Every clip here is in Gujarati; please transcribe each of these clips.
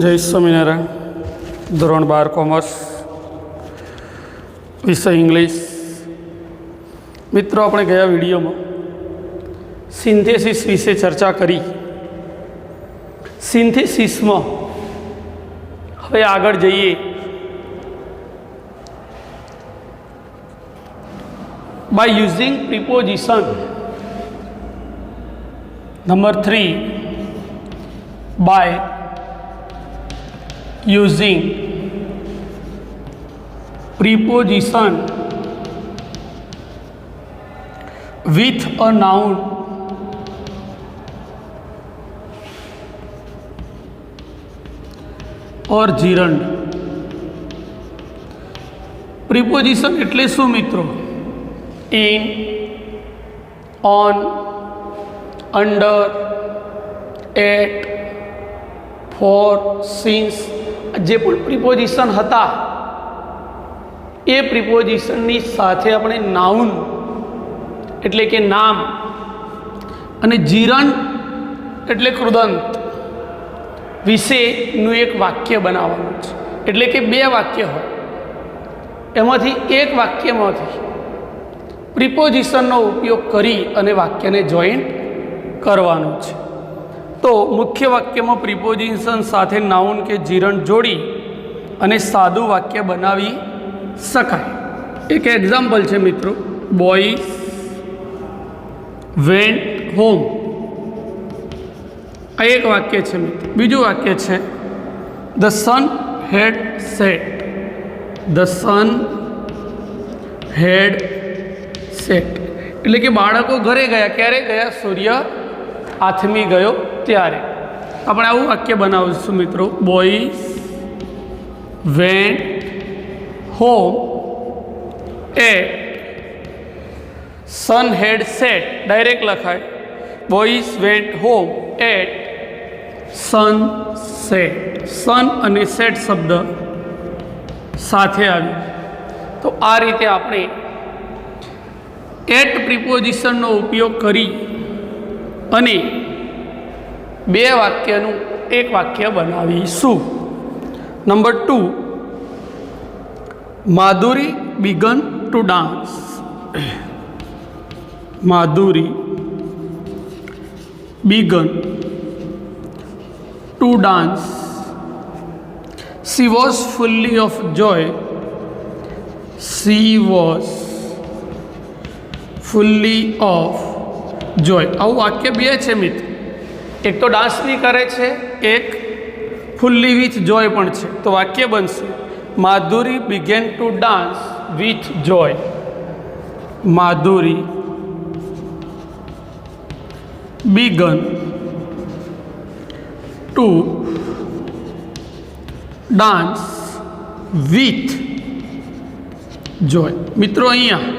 જય સ્વામિનારાયણ. ધોરણ 12 કોમર્સ, વિષય ઇંગ્લિશ. મિત્રો, આપણે ગયા વિડીયોમાં સિન્થેસિસ વિશે ચર્ચા કરી. સિન્થેસિસમાં હવે આગળ જઈએ. by using preposition. Number 3, by using preposition with a noun or gerund. preposition એટલે શું મિત્રો? in, on, under, at, for, since જે પણ પ્રિપોઝિશન હતા એ પ્રિપોઝિશનની સાથે આપણે નાઉન એટલે કે નામ અને જીરંડ એટલે કૃદંત વિશેનું એક વાક્ય બનાવવાનું છે. એટલે કે બે વાક્ય હોય, એમાંથી એક વાક્યમાંથી પ્રિપોઝિશનનો ઉપયોગ કરી અને વાક્યને જોઈન્ટ કરવાનું છે. તો મુખ્ય વાક્યમાં પ્રિપોઝિશન સાથે નાઉન કે જીરંડ જોડી અને સાદું વાક્ય બનાવી શકાય. એક એક્ઝામ્પલ છે મિત્રો, બોયઝ વેન્ટ હોમ. આ એક વાક્ય છે મિત્રો. બીજું વાક્ય છે the sun had set. The sun had set એટલે કે બાળકો ઘરે ગયા. ક્યારે ગયા? સૂર્ય આથમી ગયો ત્યારે. આપણે આવું વાક્ય બનાવીશું મિત્રો, boys went home at sun had set. Direct લખાય boys went home at sun set. Sun અને સેટ શબ્દ સાથે આવ્યો. તો આ રીતે આપણે એટ પ્રિપોઝિશનનો ઉપયોગ કરી અને બે વાક્યનું એક વાક્ય બનાવીશું. Number 2, Madhuri began to dance. Madhuri began to dance. She was fully of joy. She was fully of joy. આવું વાક્ય બે છે મિત્ર. એક તો ડાન્સ બી કરે છે, એક ફુલ્લી વિથ જોય પણ છે. તો વાક્ય બનશે Madhuri began to dance with joy. Madhuri began to dance with joy. મિત્રો, અહીંયા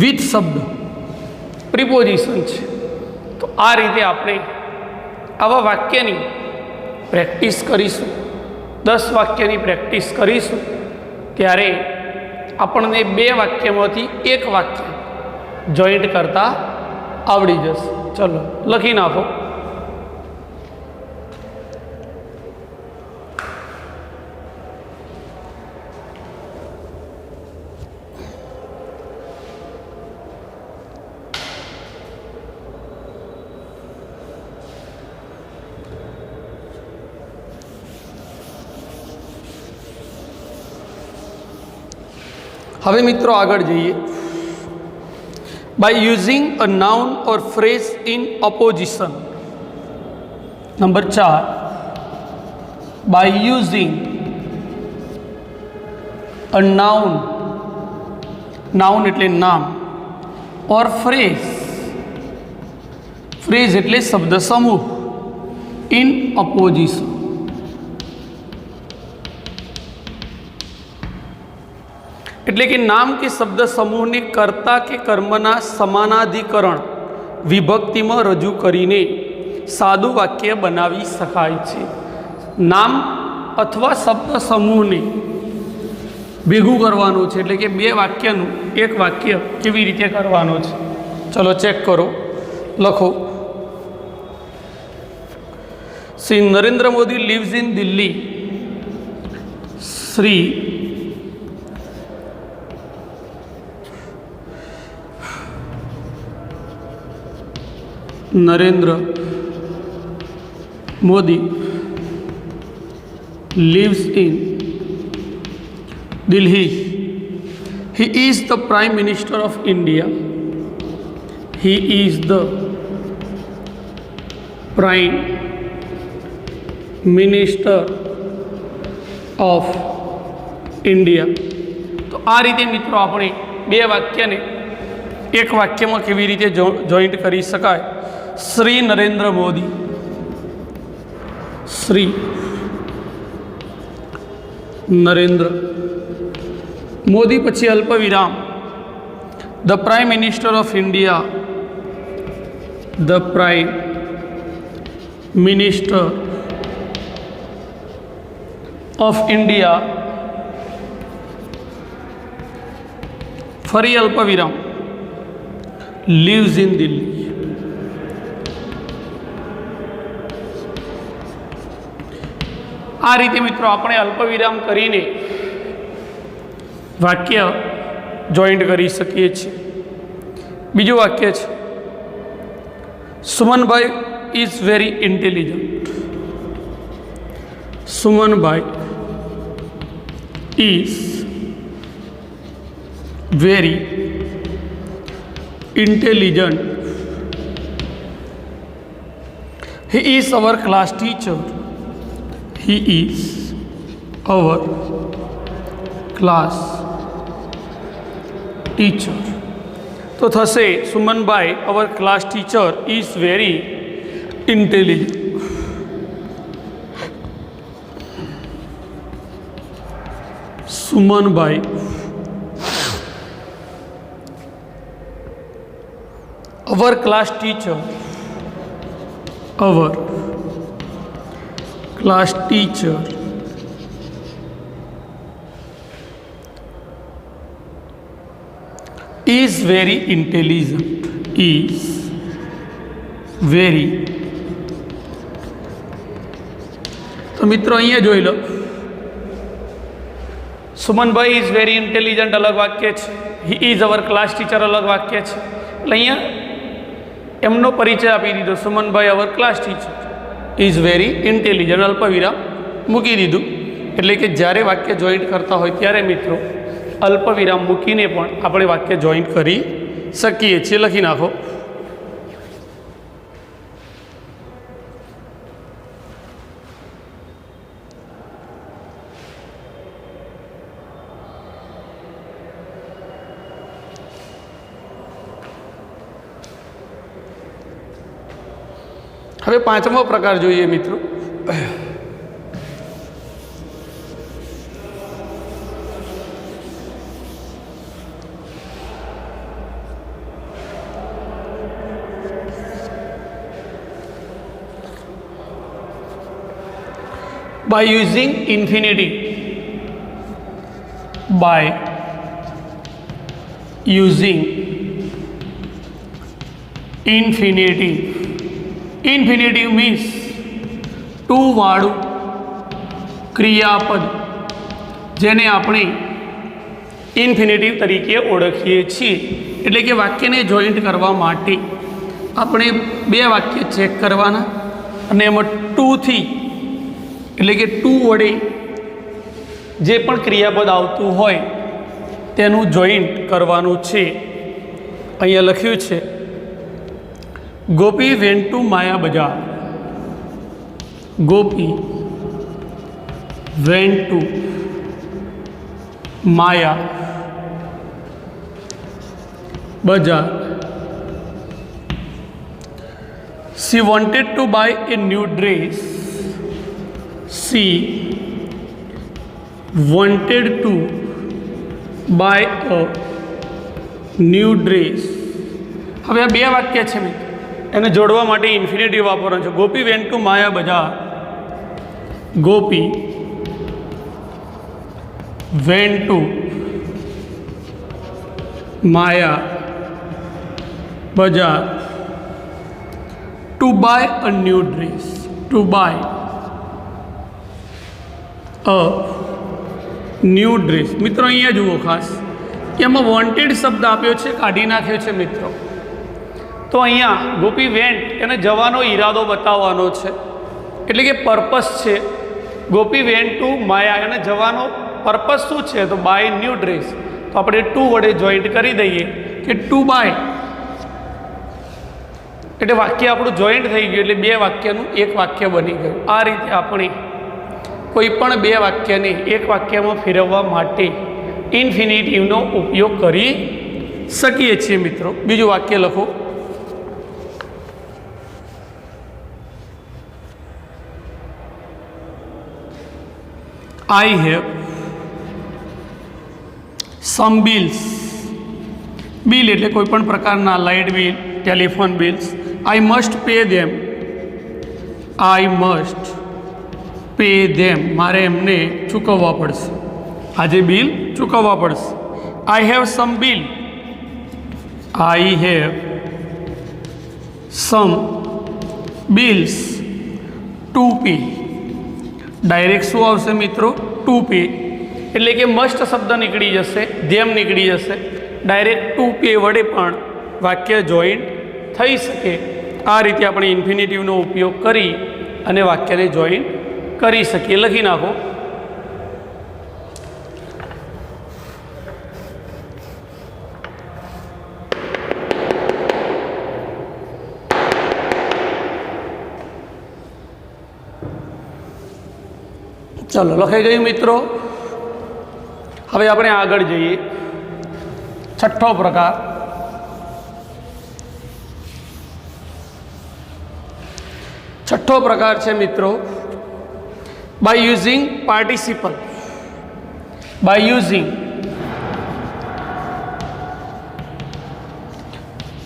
વિથ શબ્દ પ્રિપોઝિશન છે. તો આ રીતે આપણે આવા વાક્યની પ્રેક્ટિસ કરીશું. 10 વાક્યની પ્રેક્ટિસ કરીશું ત્યારે આપણને બે વાક્યમાંથી એક વાક્ય જોઈન્ટ કરતા આવડી જશે. ચલો લખી નાખો. હવે મિત્રો આગળ જઈએ. By using a noun or phrase in opposition. Number 4, by using a noun. Noun એટલે નામ, ઓર ફ્રેઝ. ફ્રેઝ એટલે શબ્દ સમૂહ. ઇન ઓપોઝિશન એટલે કે નામ કે શબ્દ સમૂહને કર્તા કે કર્મના સમાનાધિકરણ વિભક્તિમાં રજૂ કરીને સાદું વાક્ય બનાવી શકાય છે. નામ અથવા શબ્દ સમૂહને ભેગું કરવાનું છે, એટલે કે બે વાક્યનું એક વાક્ય કેવી રીતે કરવાનું છે. ચલો ચેક કરો, લખો. Shri Narendra Modi lives in Delhi. Shri Narendra Modi lives in Delhi. He is the Prime Minister of India. He is the Prime Minister of India. તો આ રીતે મિત્રો આપણે બે વાક્યને એક વાક્યમાં કેવી રીતે જોઈન્ટ કરી શકાય. શ્રી નરેન્દ્ર મોદી, શ્રી નરેન્દ્ર મોદી પછી અલ્પ વિરામ, the prime minister of India, the prime minister of India, ફરી અલ્પ વિરામ, lives in દિલ્હી. આ રીતે મિત્રો આપણે અલ્પવિરામ કરીને વાક્ય જોઈન્ટ કરી શકીએ છીએ. બીજું વાક્ય છે, Sumanbhai is very intelligent. Sumanbhai is very intelligent. He is our class teacher. He is our class teacher. તો થશે Sumanbhai our class teacher is very intelligent. Sumanbhai our class teacher, our class teacher is very intelligent. Is very. તો મિત્રો અહીંયા જોઈ લો, સુમનભાઈ ઇઝ વેરી ઇન્ટેલિજન્ટ અલગ વાક્ય છે, he is our class teacher અલગ વાક્ય છે. એટલે અહીંયા એમનો પરિચય આપી દીધો, Sumanbhai our class teacher is very intelligent, અલ્પવિરામ મૂકી દીધું. એટલે કે જ્યારે વાક્ય જોઈન્ટ કરતા હોય ત્યારે મિત્રો અલ્પવિરામ મૂકીને પણ આપણે વાક્ય જોઈન્ટ કરી શકીએ છીએ. લખી નાખો. હવે પાંચમો પ્રકાર જોઈએ મિત્રો. by using infinitive, by using infinitive. Infinitive means to વાળું ક્રિયાપદ, જેને આપણે ઇન્ફિનિટિવ તરીકે ઓળખીએ છીએ. એટલે કે વાક્યને જોઈન્ટ કરવા માટે આપણે બે વાક્ય ચેક કરવાના અને એમાં ટુથી, એટલે કે ટુ વડે જે પણ ક્રિયાપદ આવતું હોય તેનું જોઈન્ટ કરવાનું છે. અહીંયા લખ્યું છે, ગોપી વેન્ટ ટુ માયા બજાર. ગોપી વેન્ટ ટુ માયા બજાર. She wanted to buy a new dress. She wanted to buy a new dress. હવે આ બે વાક્ય છે મિત્રો, એને જોડવા માટે ઇન્ફિનિટિવ વાપરવાનું છે. ગોપી વેન્ટ ટુ માયા બજાર. ગોપી vent to Maya Bazar to buy a new dress. To buy a new dress. મિત્રો અહીંયા જુઓ ખાસ કે એમાં વોન્ટેડ શબ્દ આપ્યો છે, કાઢી નાખ્યો છે મિત્રો. તો અહીંયા ગોપી વેન્ટ એને જવાનો ઈરાદો બતાવવાનો છે, એટલે કે પર્પસ છે. ગોપી વેન્ટ ટુ માયા, એને જવાનો પર્પસ શું છે? તો બાય ન્યૂ ડ્રેસ. તો આપણે ટુ વડે જોઈન્ટ કરી દઈએ કે ટુ બાય, એટલે વાક્ય આપણું જોઈન્ટ થઈ ગયું, એટલે બે વાક્યનું એક વાક્ય બની ગયું. આ રીતે આપણે કોઈ પણ બે વાક્યને એક વાક્યમાં ફેરવવા માટે ઇન્ફિનિટિવનો ઉપયોગ કરી શકીએ છીએ મિત્રો. બીજું વાક્ય લખો. I have some bills. Bill એટલે કોઈ પણ પ્રકારના light bill, telephone bills. I must pay them. I must pay them. મારે એમને ચૂકવવા પડશે. આજે બિલ ચૂકવવા પડશે. I have some bill. I have some bills to pay. Direct શું આવશે મિત્રો? To pay. એટલે કે મસ્ટ શબ્દ નીકળી જશે, ધેમ નીકળી જશે. ડાયરેક્ટ ટુ પે વડે પણ વાક્ય જોઈન્ટ થઈ શકે. આ રીતે આપણે ઇન્ફિનિટિવનો ઉપયોગ કરી અને વાક્યને જોઈન્ટ કરી શકીએ. લખી નાખો. ચલો, લખાઈ ગયું મિત્રો. હવે આપણે આગળ જઈએ. છઠ્ઠો પ્રકાર. છઠ્ઠો પ્રકાર છે મિત્રો by using participle. By using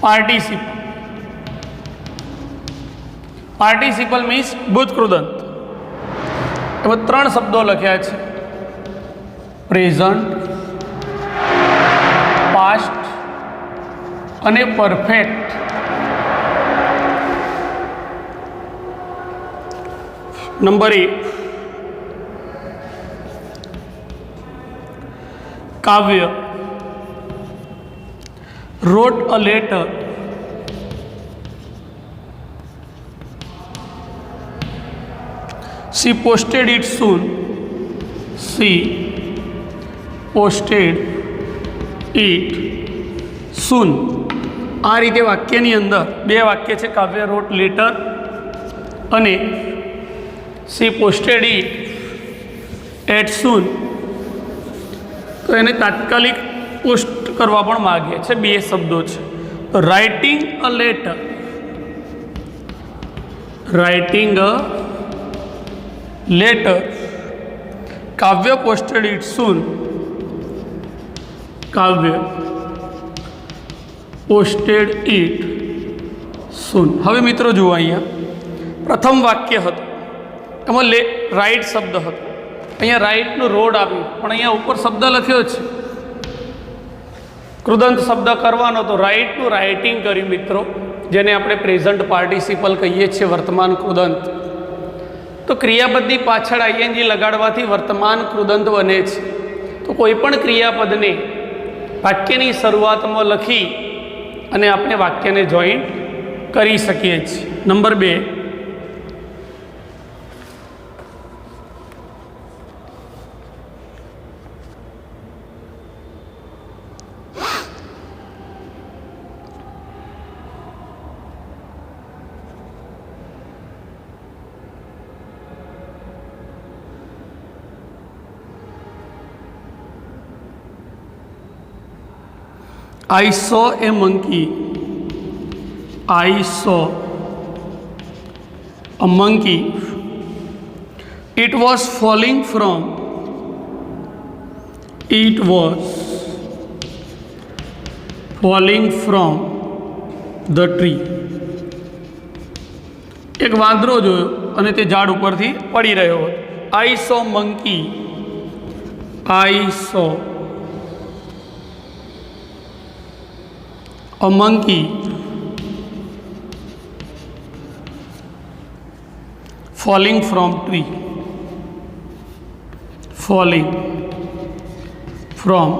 participle. Participle means ભૂતકૃદંત. એમાં ત્રણ શબ્દો લખ્યા છે: પ્રેઝન્ટ, પાસ્ટ અને perfect. Number 1, Kavya wrote a letter she posted it soon. She posted it soon. આ રીતે વાક્યની અંદર બે વાક્ય છે, કાવ્ય wrote letter અને she posted it at soon. તો એને તાત્કાલિક પોસ્ટ કરવા પણ માગે છે. બે શબ્દો છે. તો writing a letter, writing a letter. કાવ્ય પોસ્ટેડ ઇટ સૂન, કાવ્ય પોસ્ટેડ ઇટ સૂન. હવે મિત્રો જુઓ, અહીંયા પ્રથમ વાક્ય હતું, એમાં રાઇટ શબ્દ હતો. અહીંયા રાઇટનું રોડ આપ્યું, પણ અહીંયા ઉપર શબ્દ લખ્યો છે કૃદંત શબ્દ કરવાનો. તો રાઇટનું રાઇટિંગ કર્યું મિત્રો, જેને આપણે પ્રેઝન્ટ પાર્ટિસિપલ કહીએ છીએ, વર્તમાન કૃદંત. તો ક્રિયાપદની પાછળ આઈએનજી લગાડવાથી વર્તમાન કૃદંત બને છે. તો કોઈ પણ ક્રિયાપદને વાક્યની શરૂઆતમાં લખી અને આપણે વાક્યને જોઈન્ટ કરી શકીએ છીએ. Number 2, I saw a monkey. I saw a monkey. It was falling from. It was falling from the tree. એક વાંદરો જોયો અને તે ઝાડ ઉપરથી પડી રહ્યો હતો. I saw monkey. I saw a monkey falling from tree. Falling from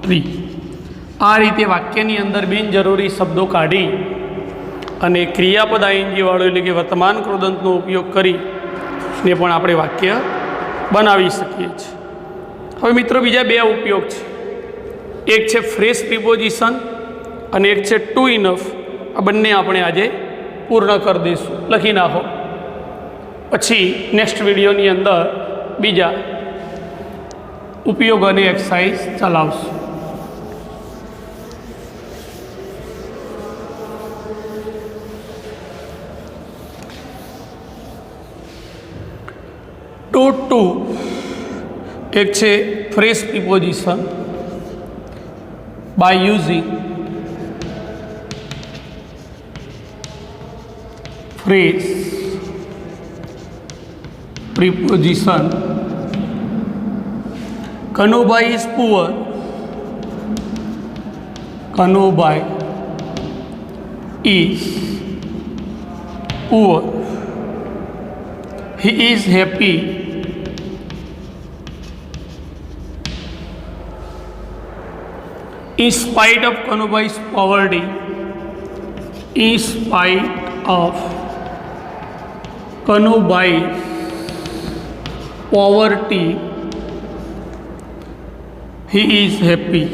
tree. આ રીતે વાક્યની અંદર બિનજરૂરી શબ્દો કાઢી અને ક્રિયાપદ આઈએનજીવાળો એટલે કે વર્તમાન કૃદંતનો ઉપયોગ કરીને પણ આપણે વાક્ય બનાવી શકીએ છીએ। હવે મિત્રો બીજા બે ઉપયોગ છે, એક છે ફ્રેશ પ્રિપોઝિશન અને એક છે ટુ ઇનફ। આ બંને આપણે આજે પૂર્ણ કરી દઈશું, લખી નાખો, પછી નેક્સ્ટ વિડીયોની અંદર બીજા ઉપયોગ અને એક્સરસાઇઝ ચલાવશું। ટુ એક છે phrase preposition by using phrase preposition. Kanubhai is poor, Kanubhai is poor. he is happy, in spite of Kanubhai's poverty, in spite of Kanubhai's poverty, he is happy।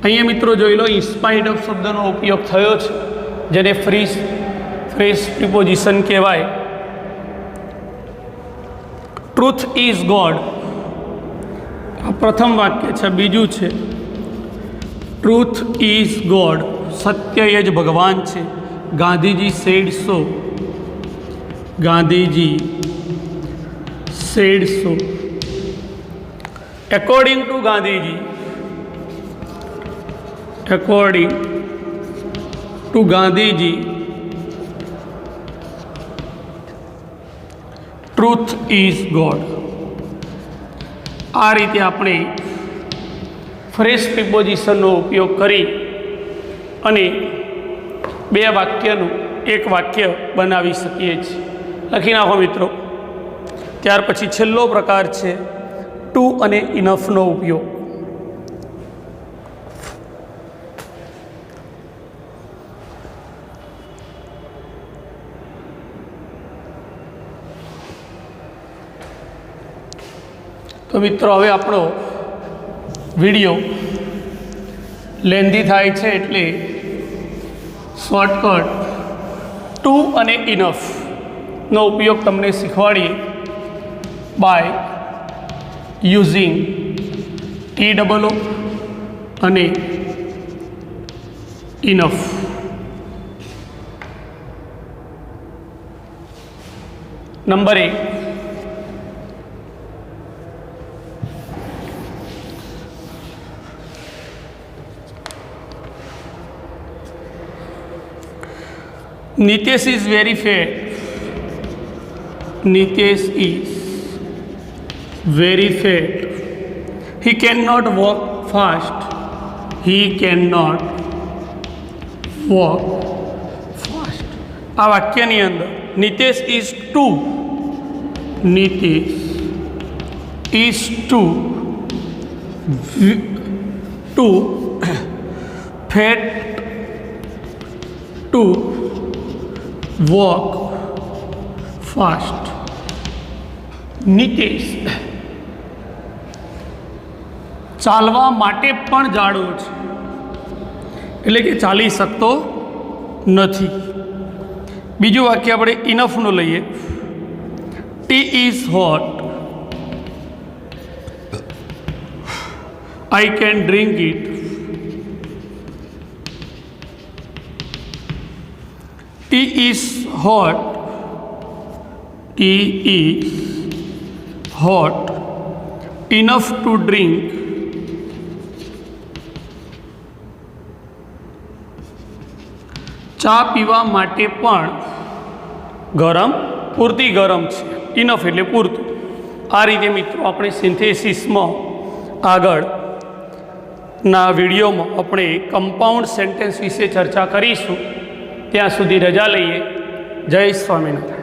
અહીંયા મિત્રો જોઈ લો, ઇન્સ્પાઇટ ઓફ શબ્દનો ઉપયોગ થયો છે, જેને ફ્રેશ પ્રિપોઝિશન કહેવાય। ટ્રુથ ઇઝ ગોડ, આ પ્રથમ વાક્ય છે। બીજું છે ટ્રુથ ઇઝ ગોડ, સત્ય એ જ ભગવાન છે। Gandhiji said so, Gandhiji said so. According to Gandhiji, according to Gandhiji truth is God. આ રીતે આપણે ફ્રેશ પ્રિપોઝિશનનો ઉપયોગ કરી અને બે વાક્યનું એક વાક્ય બનાવી શકીએ છીએ। લખી નાખો મિત્રો। ત્યાર પછી છેલ્લો પ્રકાર છે ટુ અને ઇનફનો ઉપયોગ। તો મિત્રો હવે આપણો વિડીયો લેન્ધી થાય છે, એટલે શોર્ટકટ ટુ અને ઇનફનો ઉપયોગ તમને શીખવાડીએ બાય યુઝિંગ TOO અને enough. Number 1, Nitesh is very fat, Nitesh is very fat, he cannot walk fast, he cannot walk fast। આ વાક્યની અંદર Nitesh is too, Nitesh is too fat to walk fast। Nitesh ચાલવા માટે પણ જાડો છે, એટલે કે ચાલી શકતો નથી। બીજું વાક્ય આપણે ઇનફનું લઈએ। T is hot, I can drink it, tea is hot, tea is hot enough to drink, ચા પીવા માટે પણ ગરમ, પૂરતી ગરમ છે। ઇનફ એટલે પૂરતું। આ રીતે મિત્રો આપણે સિન્થેસિસમાં આગળના વિડીયોમાં આપણે કમ્પાઉન્ડ સેન્ટેન્સ વિશે ચર્ચા કરીશું। ત્યાં સુધી રજા લઈએ। જય સ્વામિનારાયણ।